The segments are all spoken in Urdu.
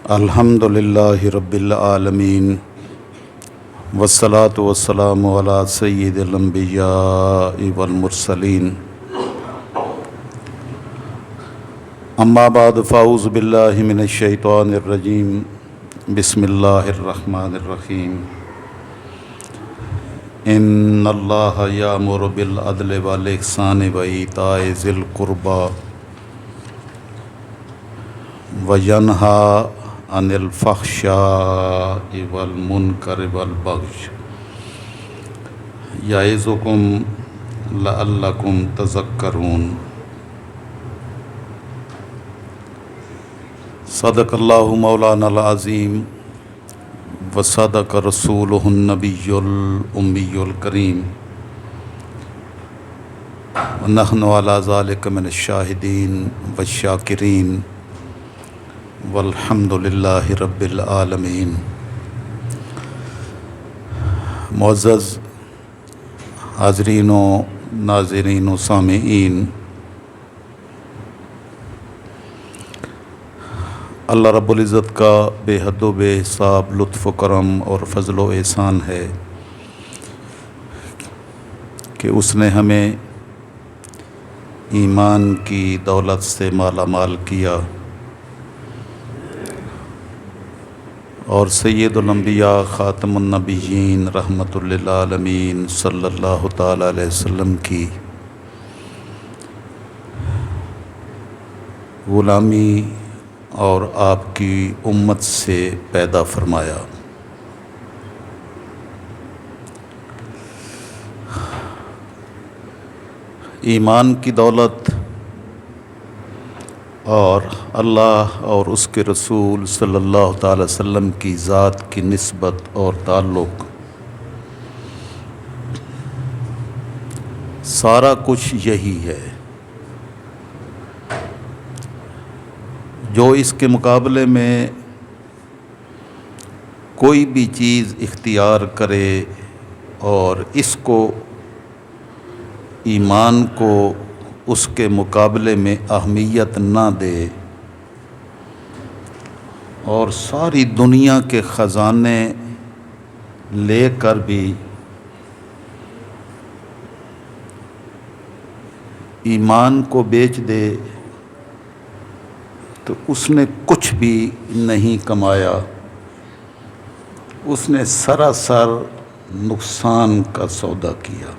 الحمد للہ رب العالمین والصلاة والسلام علی سید الانبیاء والمرسلین اما بعد فاعوذ باللہ من الشیطان الرجیم بسم اللہ الرحمن الرحیم ان اللہ یامر بالعدل والاحسان وایتاء ذی القربی وینہی عن الفحشاء والمنکر والبغی یعظکم لعلکم تذکرون۔ صدق اللہ مولانا العظیم وصدق رسولہ النبی الامی الکریم ونحن علی ذلک من الشاہدین والشاکرین والحمد للہ رب العالمین۔ معزز حاضرین و ناظرین و سامعین، اللہ رب العزت کا بے حد و بے حساب لطف و کرم اور فضل و احسان ہے کہ اس نے ہمیں ایمان کی دولت سے مالا مال کیا اور سید الانبیاء خاتم النبیین رحمۃ للعالمین صلی اللہ تعالیٰ علیہ وسلم کی غلامی اور آپ کی امت سے پیدا فرمایا۔ ایمان کی دولت اور اللہ اور اس کے رسول صلی اللہ تعالی وسلم کی ذات کی نسبت اور تعلق، سارا کچھ یہی ہے۔ جو اس کے مقابلے میں کوئی بھی چیز اختیار کرے اور اس کو ایمان کو اس کے مقابلے میں اہمیت نہ دے اور ساری دنیا کے خزانے لے کر بھی ایمان کو بیچ دے تو اس نے کچھ بھی نہیں کمایا، اس نے سراسر نقصان کا سودا کیا۔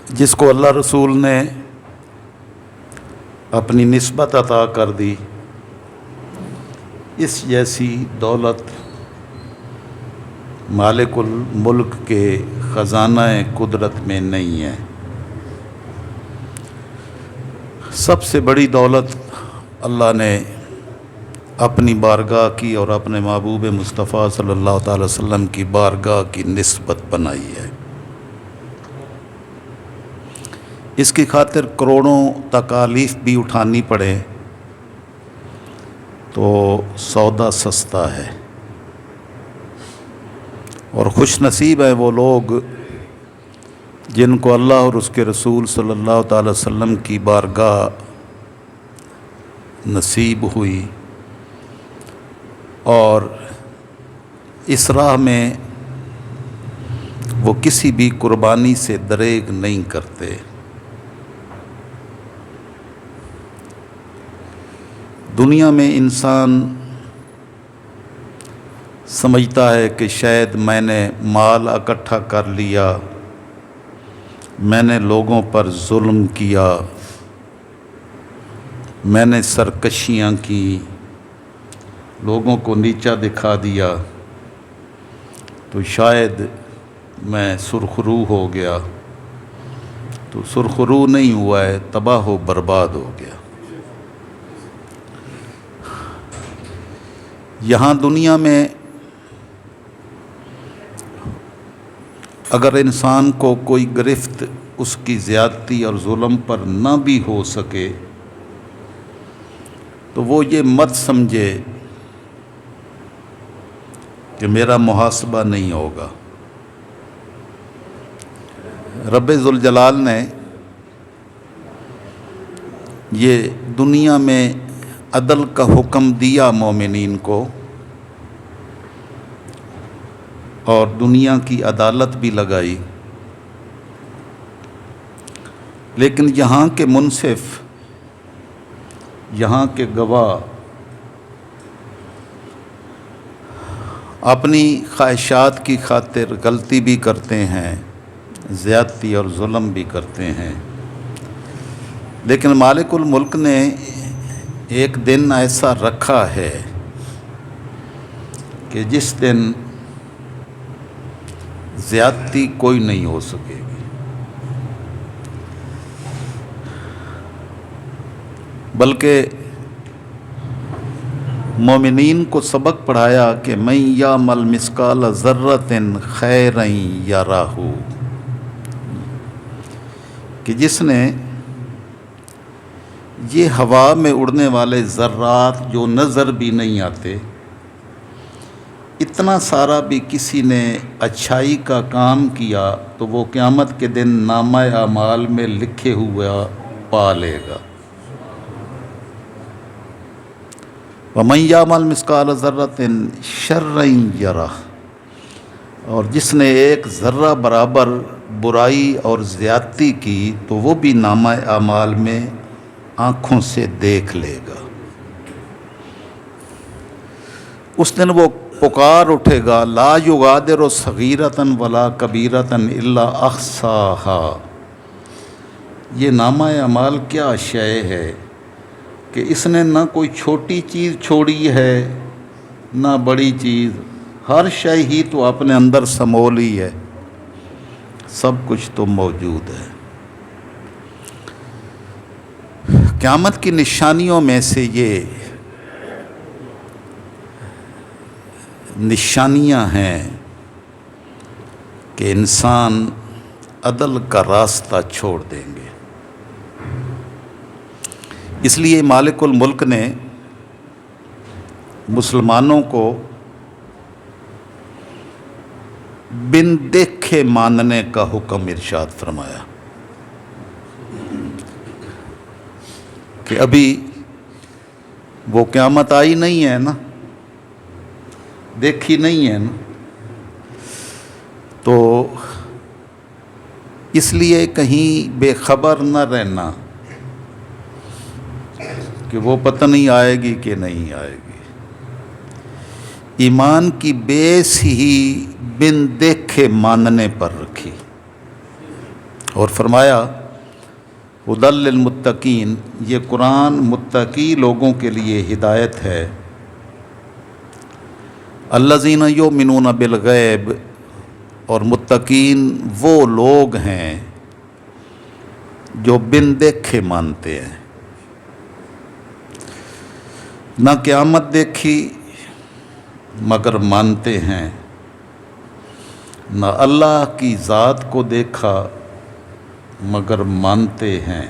جس کو اللہ رسول نے اپنی نسبت عطا کر دی، اس جیسی دولت مالک الملک کے خزانہ قدرت میں نہیں ہے۔ سب سے بڑی دولت اللہ نے اپنی بارگاہ کی اور اپنے محبوب مصطفیٰ صلی اللہ تعالی وسلم کی بارگاہ کی نسبت بنائی ہے۔ اس کی خاطر کروڑوں تکالیف بھی اٹھانی پڑے تو سودا سستا ہے، اور خوش نصیب ہیں وہ لوگ جن کو اللہ اور اس کے رسول صلی اللہ تعالی وسلم کی بارگاہ نصیب ہوئی اور اس راہ میں وہ کسی بھی قربانی سے دریغ نہیں کرتے۔ دنیا میں انسان سمجھتا ہے کہ شاید میں نے مال اکٹھا کر لیا، میں نے لوگوں پر ظلم کیا، میں نے سرکشیاں کی، لوگوں کو نیچا دکھا دیا، تو شاید میں سرخرو ہو گیا۔ تو سرخرو نہیں ہوا ہے، تباہ و برباد ہو گیا۔ یہاں دنیا میں اگر انسان کو کوئی گرفت اس کی زیادتی اور ظلم پر نہ بھی ہو سکے تو وہ یہ مت سمجھے کہ میرا محاسبہ نہیں ہوگا۔ رب ذوالجلال نے یہ دنیا میں عدل کا حکم دیا مومنین کو، اور دنیا کی عدالت بھی لگائی، لیکن یہاں کے منصف، یہاں کے گواہ اپنی خواہشات کی خاطر غلطی بھی کرتے ہیں، زیادتی اور ظلم بھی کرتے ہیں، لیکن مالک الملک نے ایک دن ایسا رکھا ہے کہ جس دن زیادتی کوئی نہیں ہو سکے گی۔ بلکہ مومنین کو سبق پڑھایا کہ من یعمل مثقال ذرۃ خیرا یرہ، کہ جس نے یہ ہوا میں اڑنے والے ذرات جو نظر بھی نہیں آتے، اتنا سارا بھی کسی نے اچھائی کا کام کیا تو وہ قیامت کے دن نامہ اعمال میں لکھے ہوا پا لے گا۔ وَمَن يَعْمَلْ مِثْقَالَ ذَرَّةٍ شَرًّا يَرَهُ، اور جس نے ایک ذرہ برابر برائی اور زیادتی کی تو وہ بھی نامہ اعمال میں آنکھوں سے دیکھ لے گا۔ اس دن وہ پکار اٹھے گا، لا یغادر صغیرۃ ولا کبیرۃ الا احصاها، یہ نامہ اعمال کیا شے ہے کہ اس نے نہ کوئی چھوٹی چیز چھوڑی ہے نہ بڑی چیز، ہر شے ہی تو اپنے اندر سمولی ہے، سب کچھ تو موجود ہے۔ قیامت کی نشانیوں میں سے یہ نشانیاں ہیں کہ انسان عدل کا راستہ چھوڑ دیں گے۔ اس لیے مالک الملک نے مسلمانوں کو بن دیکھے ماننے کا حکم ارشاد فرمایا کہ ابھی وہ قیامت آئی نہیں ہے نا، دیکھی نہیں ہے نا، تو اس لیے کہیں بے خبر نہ رہنا کہ وہ پتہ نہیں آئے گی کہ نہیں آئے گی۔ ایمان کی بیس ہی بن دیکھے ماننے پر رکھی، اور فرمایا ھدی للمتقین، یہ قرآن متقی لوگوں کے لیے ہدایت ہے۔ الذین یؤمنون بالغیب، اور متقین وہ لوگ ہیں جو بن دیکھے مانتے ہیں، نہ قیامت دیکھی مگر مانتے ہیں، نہ اللہ کی ذات کو دیکھا مگر مانتے ہیں۔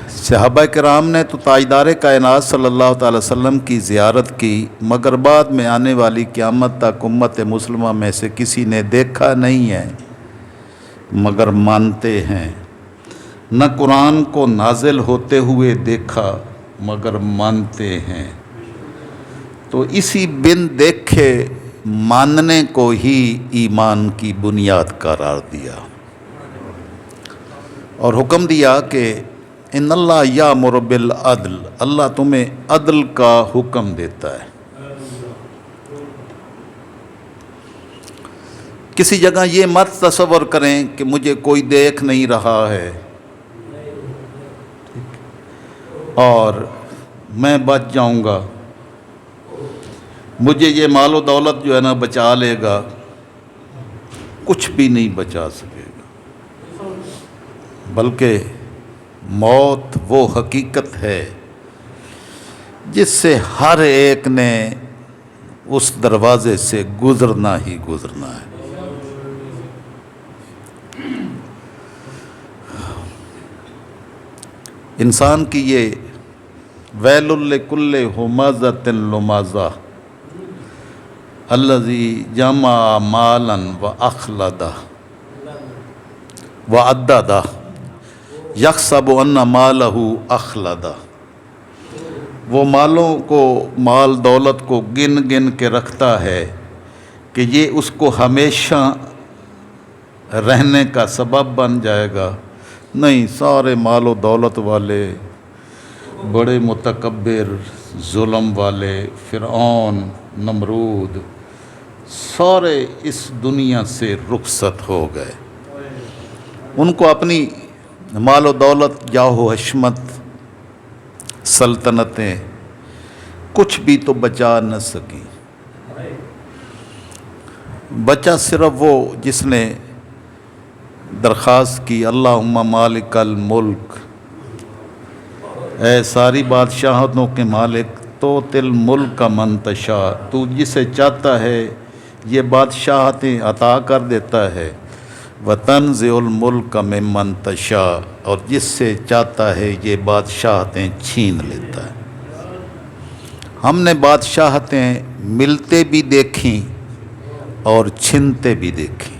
صحابہ کرام نے تو تاجدار کائنات صلی اللہ تعالی وسلم کی زیارت کی، مگر بعد میں آنے والی قیامت تک امت مسلمہ میں سے کسی نے دیکھا نہیں ہے مگر مانتے ہیں، نہ قرآن کو نازل ہوتے ہوئے دیکھا مگر مانتے ہیں۔ تو اسی بن دیکھے ماننے کو ہی ایمان کی بنیاد قرار دیا، اور حکم دیا کہ ان اللہ یامر بالعدل، اللہ تمہیں عدل کا حکم دیتا ہے۔ کسی جگہ یہ مت تصور کریں کہ مجھے کوئی دیکھ نہیں رہا ہے اور میں بچ جاؤں گا، مجھے یہ مال و دولت جو ہے نا بچا لے گا، کچھ بھی نہیں بچا سکے گا، بلکہ موت وہ حقیقت ہے جس سے ہر ایک نے اس دروازے سے گزرنا ہی گزرنا ہے۔ انسان کی یہ ویل لکل ہمزۃ لمزہ الذی جمع مالا واخلدہ وعددہ، یحسب ان مالہ اخلدہ، وہ مالوں کو، مال دولت کو گن گن کے رکھتا ہے کہ یہ اس کو ہمیشہ رہنے کا سبب بن جائے گا۔ نہیں، سارے مال و دولت والے، بڑے متکبر، ظلم والے، فرعون، نمرود، سارے اس دنیا سے رخصت ہو گئے۔ ان کو اپنی مال و دولت، جاہ و حشمت، سلطنتیں کچھ بھی تو بچا نہ سکی۔ بچا صرف وہ جس نے درخواست کی، اللہم مالک الملک، اے ساری بادشاہتوں کے مالک، تو تل ملک کا منتشا، تو جسے چاہتا ہے یہ بادشاہتیں عطا کر دیتا ہے، وتنزع الملک ممن تشاء، اور جس سے چاہتا ہے یہ بادشاہتیں چھین لیتا ہے۔ ہم نے بادشاہتیں ملتے بھی دیکھیں اور چھنتے بھی دیکھیں۔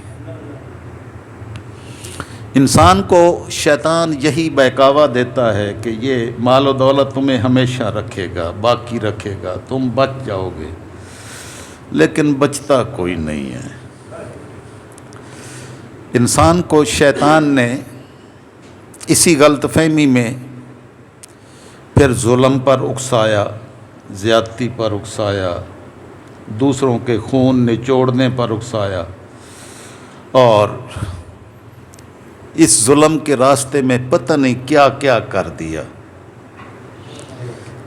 انسان کو شیطان یہی بہکاوا دیتا ہے کہ یہ مال و دولت تمہیں ہمیشہ رکھے گا، باقی رکھے گا، تم بچ جاؤ گے، لیکن بچتا کوئی نہیں ہے۔ انسان کو شیطان نے اسی غلط فہمی میں پھر ظلم پر اکسایا، زیادتی پر اکسایا، دوسروں کے خون نچوڑنے پر اکسایا، اور اس ظلم کے راستے میں پتہ نہیں کیا کیا کر دیا۔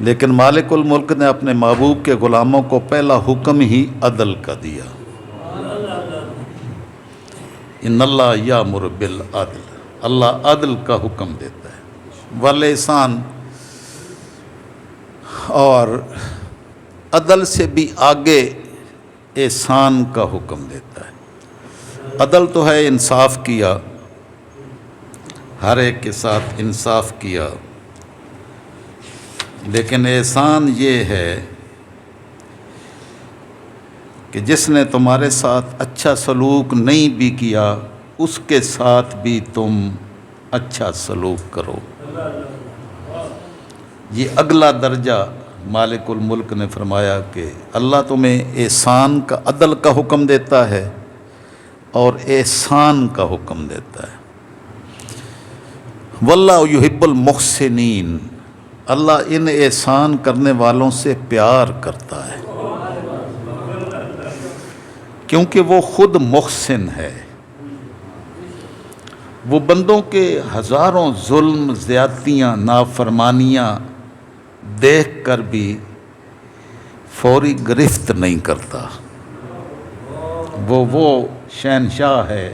لیکن مالک الملک نے اپنے محبوب کے غلاموں کو پہلا حکم ہی عدل کا دیا۔ ان اللہ یامر بالعدل، اللہ عدل کا حکم دیتا ہے، والاحسان، اور عدل سے بھی آگے احسان کا حکم دیتا ہے۔ عدل تو ہے انصاف کیا، ہر ایک کے ساتھ انصاف کیا، لیکن احسان یہ ہے کہ جس نے تمہارے ساتھ اچھا سلوک نہیں بھی کیا، اس کے ساتھ بھی تم اچھا سلوک کرو۔ یہ اگلا درجہ مالک الملک نے فرمایا کہ اللہ تمہیں احسان کا، عدل کا حکم دیتا ہے اور احسان کا حکم دیتا ہے۔ واللہ یحب المحسنین، اللہ ان احسان کرنے والوں سے پیار کرتا ہے، کیونکہ وہ خود محسن ہے۔ وہ بندوں کے ہزاروں ظلم، زیادتیاں، نافرمانیاں دیکھ کر بھی فوری گرفت نہیں کرتا۔ وہ شہنشاہ ہے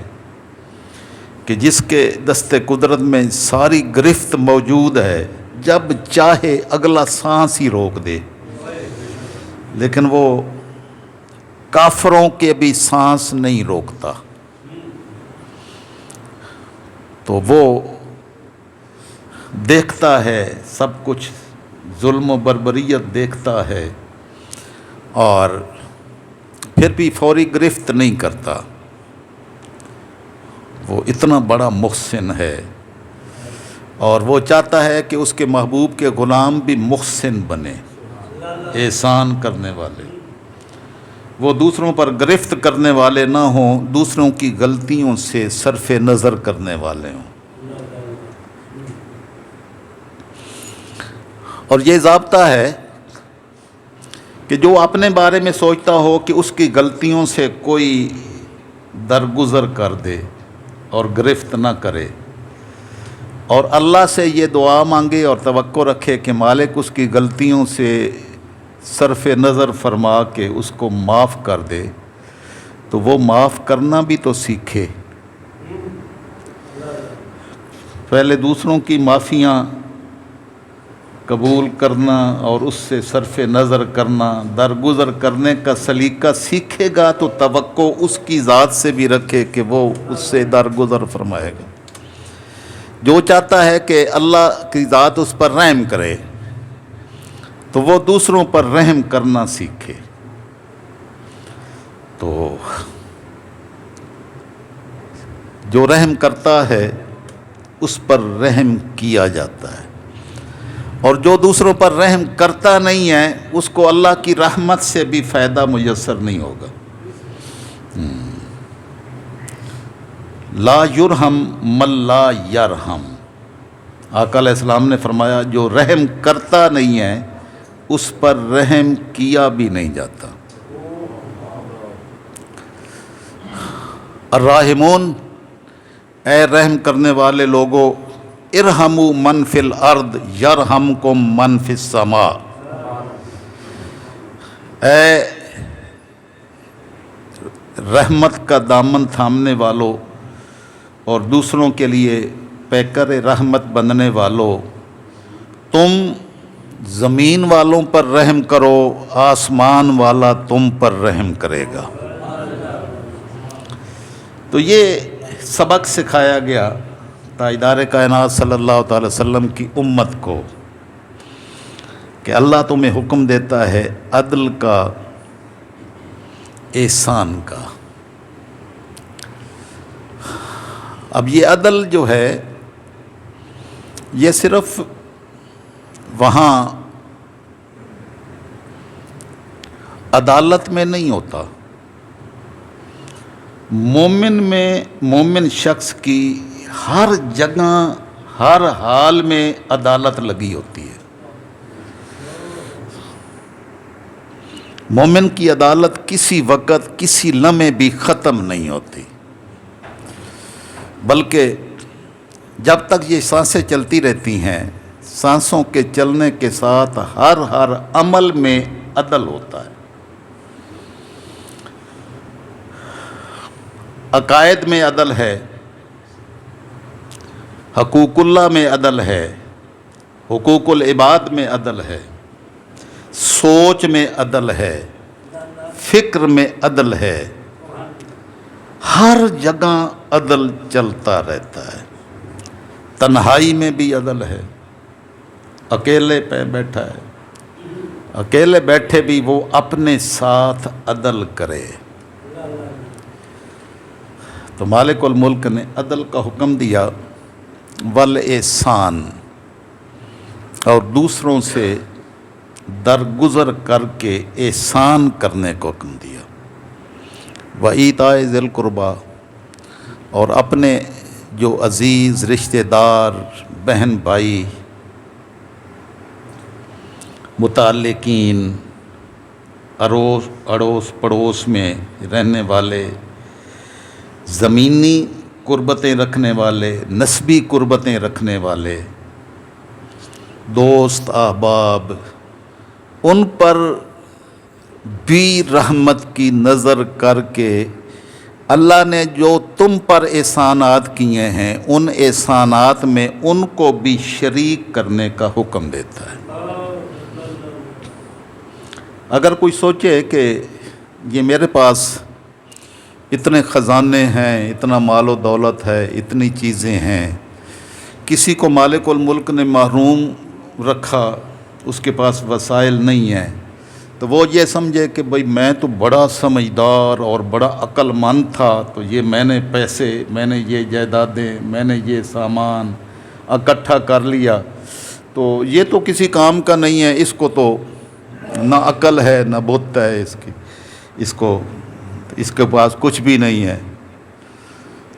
کہ جس کے دست قدرت میں ساری گرفت موجود ہے، جب چاہے اگلا سانس ہی روک دے، لیکن وہ کافروں کے بھی سانس نہیں روکتا۔ تو وہ دیکھتا ہے سب کچھ، ظلم و بربریت دیکھتا ہے، اور پھر بھی فوری گرفت نہیں کرتا۔ وہ اتنا بڑا محسن ہے، اور وہ چاہتا ہے کہ اس کے محبوب کے غلام بھی محسن بنے، احسان کرنے والے، وہ دوسروں پر گرفت کرنے والے نہ ہوں، دوسروں کی غلطیوں سے صرف نظر کرنے والے ہوں۔ اور یہ ضابطہ ہے کہ جو اپنے بارے میں سوچتا ہو کہ اس کی غلطیوں سے کوئی درگزر کر دے اور گرفت نہ کرے، اور اللہ سے یہ دعا مانگے اور توقع رکھے کہ مالک اس کی غلطیوں سے صرف نظر فرما کے اس کو معاف کر دے، تو وہ معاف کرنا بھی تو سیکھے۔ پہلے دوسروں کی معافیاں قبول کرنا اور اس سے صرف نظر کرنا، درگزر کرنے کا سلیقہ سیکھے گا تو توقع اس کی ذات سے بھی رکھے کہ وہ اس سے درگزر فرمائے گا۔ جو چاہتا ہے کہ اللہ کی ذات اس پر رحم کرے، تو وہ دوسروں پر رحم کرنا سیکھے۔ تو جو رحم کرتا ہے اس پر رحم کیا جاتا ہے، اور جو دوسروں پر رحم کرتا نہیں ہے اس کو اللہ کی رحمت سے بھی فائدہ میسر نہیں ہوگا۔ لا یرحم من لا یرحم، آقا علیہ السلام نے فرمایا جو رحم کرتا نہیں ہے اس پر رحم کیا بھی نہیں جاتا۔ الراحمون، اے رحم کرنے والے لوگوں، ارحموا من فی الارض یرحمکم من فی السماء، اے رحمت کا دامن تھامنے والوں اور دوسروں کے لیے پیکر رحمت بننے والوں، تم زمین والوں پر رحم کرو، آسمان والا تم پر رحم کرے گا۔ تو یہ سبق سکھایا گیا تاجدار کائنات صلی اللہ تعالی وسلم کی امت کو کہ اللہ تمہیں حکم دیتا ہے عدل کا، احسان کا۔ اب یہ عدل جو ہے یہ صرف وہاں عدالت میں نہیں ہوتا، مومن شخص کی ہر جگہ ہر حال میں عدالت لگی ہوتی ہے۔ مومن کی عدالت کسی وقت کسی لمحے بھی ختم نہیں ہوتی، بلکہ جب تک یہ سانسیں چلتی رہتی ہیں، سانسوں کے چلنے کے ساتھ ہر عمل میں عدل ہوتا ہے۔ عقائد میں عدل ہے، حقوق اللہ میں عدل ہے، حقوق العباد میں عدل ہے، سوچ میں عدل ہے، فکر میں عدل ہے، ہر جگہ عدل چلتا رہتا ہے۔ تنہائی میں بھی عدل ہے، اکیلے پہ بیٹھا ہے، اکیلے بیٹھے بھی وہ اپنے ساتھ عدل کرے۔ تو مالک الملک نے عدل کا حکم دیا، والاحسان، اور دوسروں سے درگزر کر کے احسان کرنے کو حکم دیا، وایتاء ذی القربیٰ، اور اپنے جو عزیز رشتہ دار بہن بھائی متعلقین اڑوس پڑوس میں رہنے والے، زمینی قربتیں رکھنے والے، نسبی قربتیں رکھنے والے، دوست احباب، ان پر بھی رحمت کی نظر کر کے اللہ نے جو تم پر احسانات کیے ہیں ان احسانات میں ان کو بھی شریک کرنے کا حکم دیتا ہے۔ اگر کوئی سوچے کہ یہ میرے پاس اتنے خزانے ہیں، اتنا مال و دولت ہے، اتنی چیزیں ہیں، کسی کو مالک الملک نے محروم رکھا، اس کے پاس وسائل نہیں ہیں، تو وہ یہ سمجھے کہ بھئی میں تو بڑا سمجھدار اور بڑا عقل مند تھا، تو یہ میں نے پیسے، میں نے یہ جائیدادیں، میں نے یہ سامان اکٹھا کر لیا، تو یہ تو کسی کام کا نہیں ہے، اس کو تو نہ عقل ہے نہ بت ہے اس کے پاس کچھ بھی نہیں ہے۔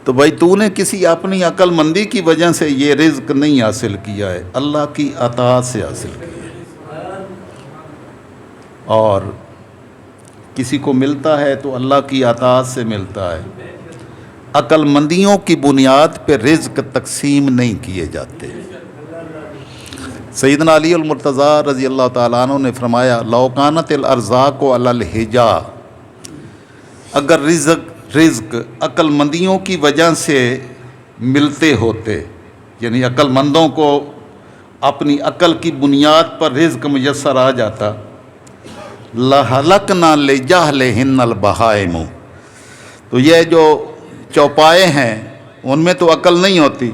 تو بھائی تو نے کسی اپنی عقل مندی کی وجہ سے یہ رزق نہیں حاصل کیا ہے، اللہ کی عطا سے حاصل کیا ہے، اور کسی کو ملتا ہے تو اللہ کی عطا سے ملتا ہے۔ عقل مندیوں کی بنیاد پہ رزق تقسیم نہیں کیے جاتے۔ سیدنا علی المرتضیٰ رضی اللہ تعالیٰ عنہ نے فرمایا، لو کانت الارزاق علی الحجا، اگر رزق عقل مندیوں کی وجہ سے ملتے ہوتے، یعنی عقل مندوں کو اپنی عقل کی بنیاد پر رزق میسر آ جاتا، لَهَلَكْنَا لِجَهْلِهِنَّ الْبَهَائِمُ، تو یہ جو چوپائے ہیں ان میں تو عقل نہیں ہوتی،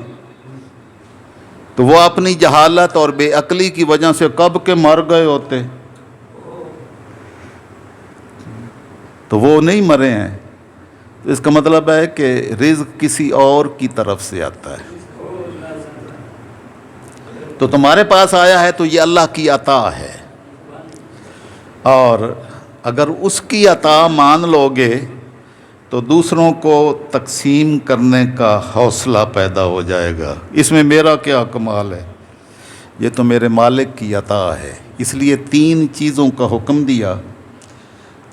تو وہ اپنی جہالت اور بے عقلی کی وجہ سے کب کے مر گئے ہوتے، تو وہ نہیں مرے ہیں۔ تو اس کا مطلب ہے کہ رزق کسی اور کی طرف سے آتا ہے۔ تو تمہارے پاس آیا ہے تو یہ اللہ کی عطا ہے، اور اگر اس کی عطا مان لو گے تو دوسروں کو تقسیم کرنے کا حوصلہ پیدا ہو جائے گا۔ اس میں میرا کیا کمال ہے، یہ تو میرے مالک کی عطا ہے۔ اس لیے 3 چیزوں کا حکم دیا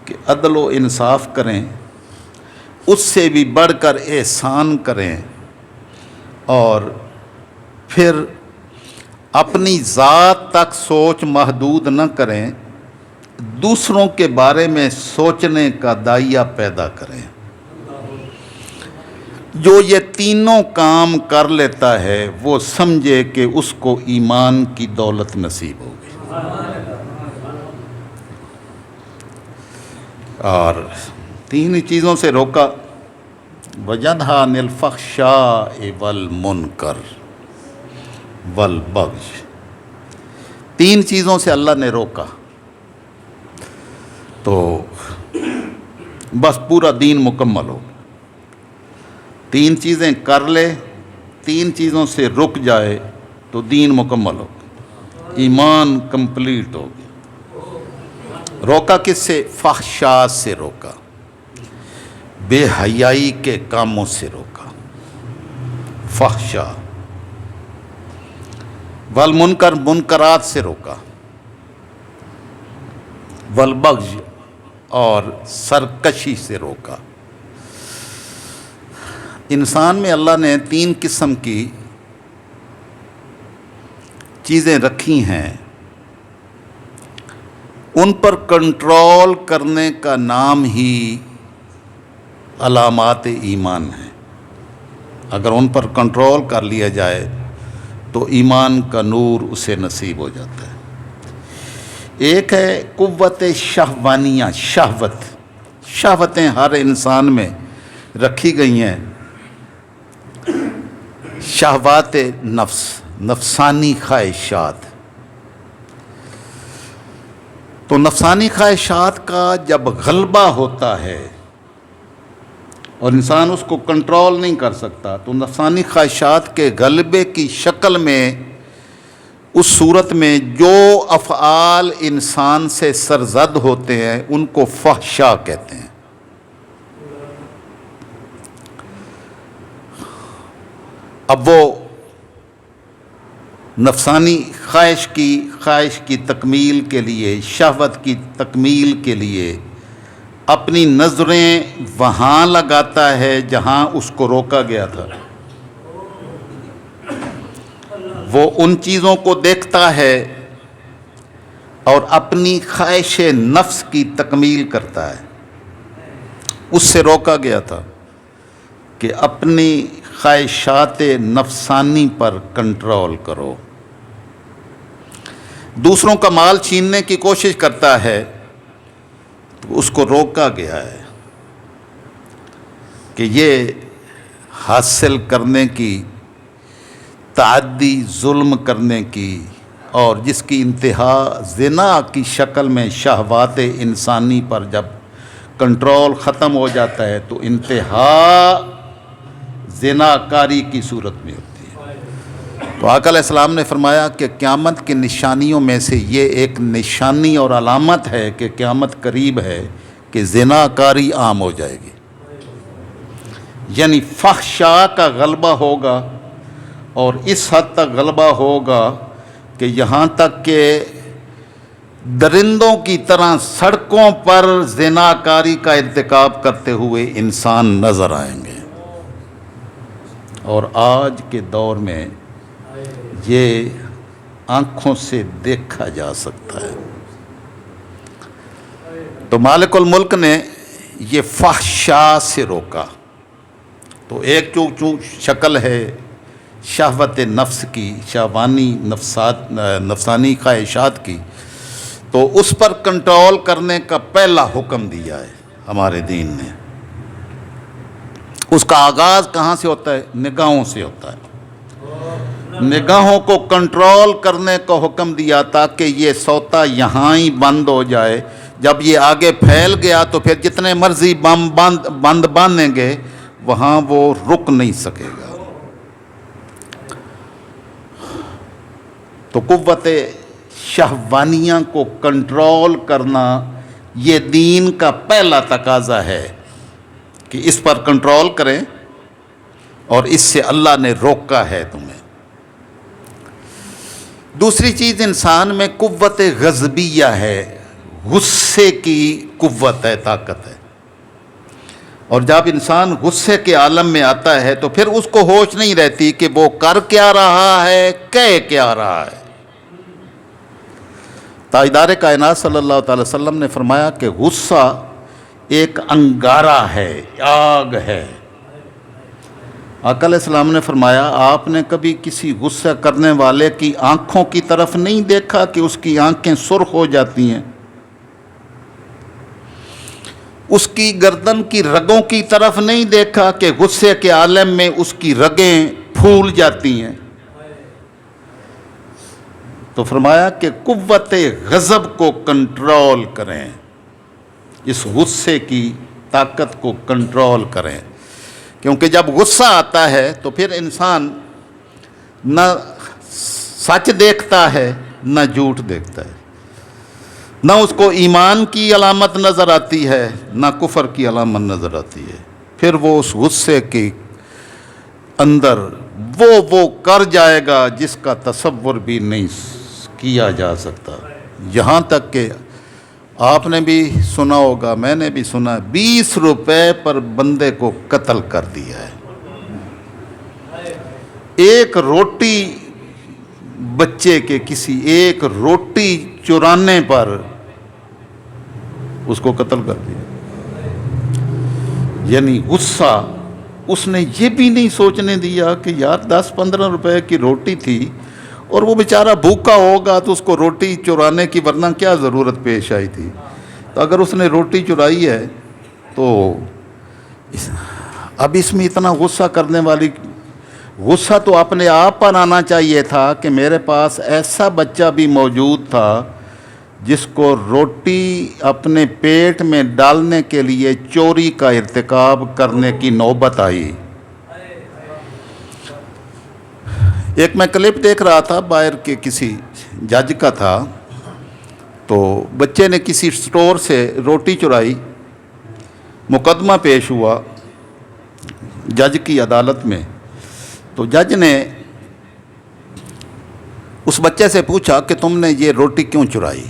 کہ عدل و انصاف کریں، اس سے بھی بڑھ کر احسان کریں، اور پھر اپنی ذات تک سوچ محدود نہ کریں، دوسروں کے بارے میں سوچنے کا دائیا پیدا کریں۔ جو یہ تینوں کام کر لیتا ہے وہ سمجھے کہ اس کو ایمان کی دولت نصیب ہوگی۔ اور 3 چیزوں سے روکا، وَيَنْهَىٰ عَنِ الْفَحْشَاءِ وَالْمُنْكَرِ وَالْبَغْيِ، 3 چیزوں سے اللہ نے روکا، تو بس پورا دین مکمل ہو۔ 3 چیزیں کر لے، 3 چیزوں سے رک جائے تو دین مکمل ہو، ایمان کمپلیٹ ہو گیا۔ روکا کس سے؟ فحشاء سے روکا، بے حیائی کے کاموں سے روکا، فحشاء۔ والمنکر، منکرات سے روکا، والبغی، اور سرکشی سے روکا۔ انسان میں اللہ نے 3 قسم کی چیزیں رکھی ہیں، ان پر کنٹرول کرنے کا نام ہی علامات ایمان ہے۔ اگر ان پر کنٹرول کر لیا جائے تو ایمان کا نور اسے نصیب ہو جاتا ہے۔ ایک ہے قوت شہوانیہ، شہوتیں ہر انسان میں رکھی گئی ہیں، شہوات نفس، نفسانی خواہشات۔ تو نفسانی خواہشات کا جب غلبہ ہوتا ہے اور انسان اس کو کنٹرول نہیں کر سکتا، تو نفسانی خواہشات کے غلبے کی شکل میں اس صورت میں جو افعال انسان سے سرزد ہوتے ہیں ان کو فحشاء کہتے ہیں۔ اب وہ نفسانی خواہش کی تکمیل کے لیے، شہوت کی تکمیل کے لیے اپنی نظریں وہاں لگاتا ہے جہاں اس کو روکا گیا تھا۔ وہ ان چیزوں کو دیکھتا ہے اور اپنی خواہش نفس کی تکمیل کرتا ہے۔ اس سے روکا گیا تھا کہ اپنی خواہشات نفسانی پر کنٹرول کرو۔ دوسروں کا مال چھیننے کی کوشش کرتا ہے تو اس کو روکا گیا ہے کہ یہ حاصل کرنے کی، تعدی ظلم کرنے کی، اور جس کی انتہا زنا کی شکل میں شہوات انسانی پر جب کنٹرول ختم ہو جاتا ہے تو انتہا زنا کاری کی صورت میں ہوتی ہے۔ تو آقا علیہ السلام نے فرمایا کہ قیامت کی نشانیوں میں سے یہ ایک نشانی اور علامت ہے کہ قیامت قریب ہے کہ زنا کاری عام ہو جائے گی، یعنی فحشاء کا غلبہ ہوگا، اور اس حد تک غلبہ ہوگا کہ یہاں تک کہ درندوں کی طرح سڑکوں پر زنا کاری کا ارتکاب کرتے ہوئے انسان نظر آئیں گے۔ اور آج کے دور میں یہ آنکھوں سے دیکھا جا سکتا ہے۔ تو مالک الملک نے یہ فحشاء سے روکا۔ تو ایک جو شکل ہے شہوت نفس کی، شہوانی نفسانی خواہشات کی، تو اس پر کنٹرول کرنے کا پہلا حکم دیا ہے ہمارے دین نے۔ اس کا آغاز کہاں سے ہوتا ہے؟ نگاہوں سے ہوتا ہے۔ نگاہوں کو کنٹرول کرنے کا حکم دیا تاکہ یہ سوتا یہاں ہی بند ہو جائے۔ جب یہ آگے پھیل گیا تو پھر جتنے مرضی بند باندھیں گے وہاں وہ رک نہیں سکے گا۔ تو قوت شہوانیہ کو کنٹرول کرنا یہ دین کا پہلا تقاضا ہے کہ اس پر کنٹرول کریں، اور اس سے اللہ نے روکا ہے تمہیں۔ دوسری چیز انسان میں قوت غضبیہ ہے، غصے کی قوت ہے، طاقت ہے، اور جب انسان غصے کے عالم میں آتا ہے تو پھر اس کو ہوش نہیں رہتی کہ وہ کر کیا رہا ہے، کہہ کیا رہا ہے۔ تاجدار کائنات صلی اللہ تعالی وسلم نے فرمایا کہ غصہ ایک انگارہ ہے، آگ ہے۔ آقا علیہ السلام نے فرمایا آپ نے کبھی کسی غصہ کرنے والے کی آنکھوں کی طرف نہیں دیکھا کہ اس کی آنکھیں سرخ ہو جاتی ہیں، اس کی گردن کی رگوں کی طرف نہیں دیکھا کہ غصے کے عالم میں اس کی رگیں پھول جاتی ہیں؟ تو فرمایا کہ قوت غضب کو کنٹرول کریں، اس غصے کی طاقت کو کنٹرول کریں، کیونکہ جب غصہ آتا ہے تو پھر انسان نہ سچ دیکھتا ہے نہ جھوٹ دیکھتا ہے، نہ اس کو ایمان کی علامت نظر آتی ہے نہ کفر کی علامت نظر آتی ہے، پھر وہ اس غصے کے اندر وہ کر جائے گا جس کا تصور بھی نہیں کیا جا سکتا۔ یہاں تک کہ آپ نے بھی سنا ہوگا، میں نے بھی سنا، 20 روپے پر بندے کو قتل کر دیا ہے، ایک روٹی بچے کے کسی ایک روٹی چرانے پر اس کو قتل کر دیا۔ یعنی غصہ اس نے یہ بھی نہیں سوچنے دیا کہ یار 10-15 روپے کی روٹی تھی اور وہ بیچارہ بھوکا ہوگا تو اس کو روٹی چرانے کی ورنہ کیا ضرورت پیش آئی تھی۔ تو اگر اس نے روٹی چرائی ہے تو اب اس میں اتنا غصہ کرنے والی، غصہ تو اپنے آپ پر آنا چاہیے تھا کہ میرے پاس ایسا بچہ بھی موجود تھا جس کو روٹی اپنے پیٹ میں ڈالنے کے لیے چوری کا ارتکاب کرنے کی نوبت آئی۔ ایک میں کلپ دیکھ رہا تھا، باہر کے کسی جج کا تھا، تو بچے نے کسی سٹور سے روٹی چرائی، مقدمہ پیش ہوا جج کی عدالت میں، تو جج نے اس بچے سے پوچھا کہ تم نے یہ روٹی کیوں چرائی؟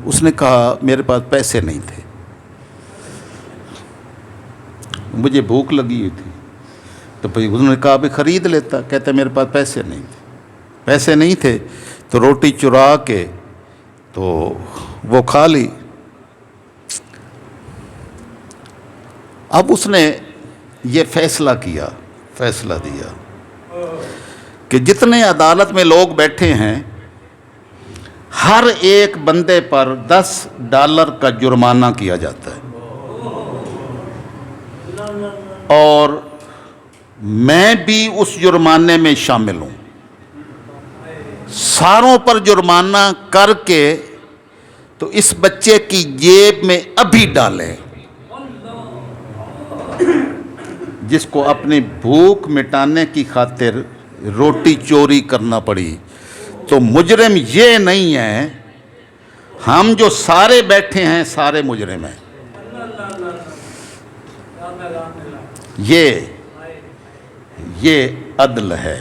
اس نے کہا میرے پاس پیسے نہیں تھے، مجھے بھوک لگی ہوئی تھی۔ تو بھئی انہوں نے کہا بھی خرید لیتا، کہتے میرے پاس پیسے نہیں تھے، پیسے نہیں تھے تو روٹی چرا کے تو وہ کھا لی۔ اب اس نے یہ فیصلہ دیا کہ جتنے عدالت میں لوگ بیٹھے ہیں ہر ایک بندے پر $10 کا جرمانہ کیا جاتا ہے، اور میں بھی اس جرمانے میں شامل ہوں۔ ساروں پر جرمانہ کر کے تو اس بچے کی جیب میں ابھی ڈالیں جس کو اپنی بھوک مٹانے کی خاطر روٹی چوری کرنا پڑی۔ تو مجرم یہ نہیں ہے، ہم جو سارے بیٹھے ہیں سارے مجرم ہیں۔ یہ عدل ہے۔